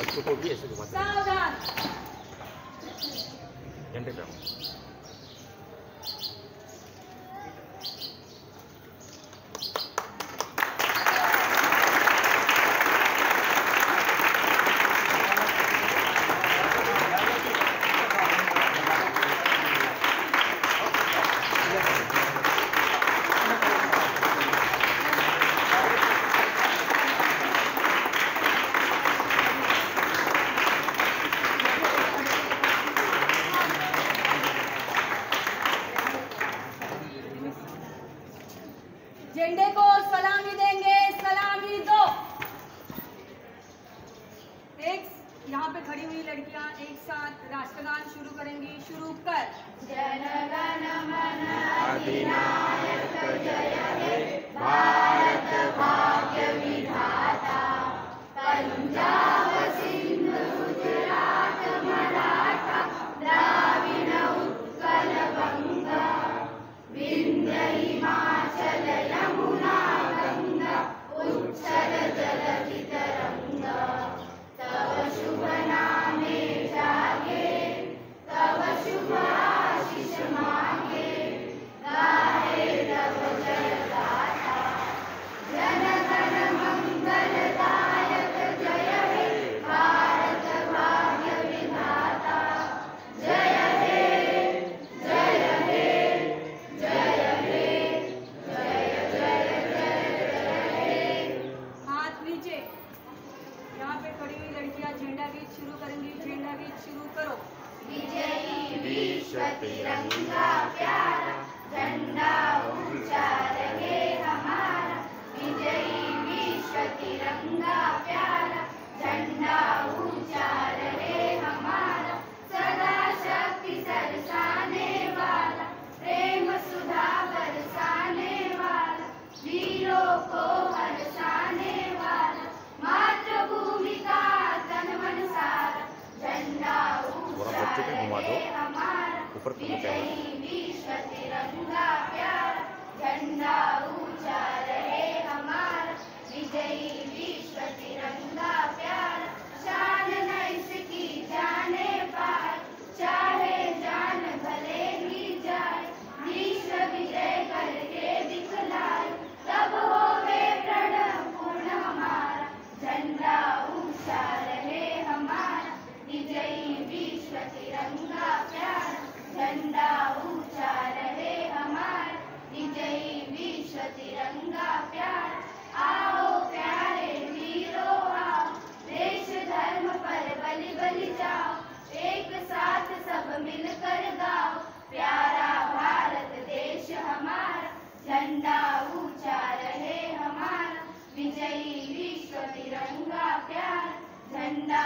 बच्चों को भी ऐसे घुमाते हैं। सावधान। झंडे पे झंडे को सलामी देंगे, सलामी दो। एक यहाँ पे खड़ी हुई लड़कियां एक साथ राष्ट्रगान शुरू करेंगी। शुरू कर। जन गण मन अधिनायक जय हे भारत भाग्य विधाता, पंजाब सिंधु गुजरात मराठा द्राविड़ उत्कल बंगा, विंध्य हिमाचल यमुना गंगा, उच्छल जलधि तरंगा, तव शुभ नामे जागे, तव शुभ आशीष मांगे, गाहे तव जय गाथा। जन गण मंगलदायक जय हे भारत भाग्य विधाता, जय हे जय हे जय हे जय जय जय जय हे। हाथ नीचे। यहाँ पे खड़ी हुई लड़कियां झंडा गीत शुरू करेंगी। झंडा गीत शुरू करो। विजयी विश्व तिरंगा प्यारा, झंडा ऊंचा रहे हमारा। विजयी विश्व तिरंगा प्यारा, झंडा ऊंचा रहे हमारा। सदा शक्ति सरसाने वाला, प्रेम सुधा बरसाने वाला, वीरों को हरसाने वाला, मातृभूमि का तन मन सारा, झंडा ऊंचा बच्चों को घुमा दो, रहे हमारा। ऊपर को विजयी विश्व तिरंगा प्यारा, झंडा ऊंचा रहे हमारा। विजयी विश्व तिरंगा प्यारा, शान न इसकी जाने पाए, चाहे जान भले ही जाए। विश्व विजय करके दिखलाए, तब होवे प्रण पूर्ण हमारा। झंडा ऊंचा रहे हमारा, विजयी विश्व तिरंगा प्यारा, झंडा ऊंचा रहे हमारा। विजयी विश्व तिरंगा प्यारा, आओ प्यारे वीरों आओ, देश धर्म पर बलि बलि जाओ। एक साथ सब मिलकर गाओ, प्यारा भारत देश हमारा। झंडा ऊंचा रहे हमारा, विजयी विश्व तिरंगा प्यारा, झंडा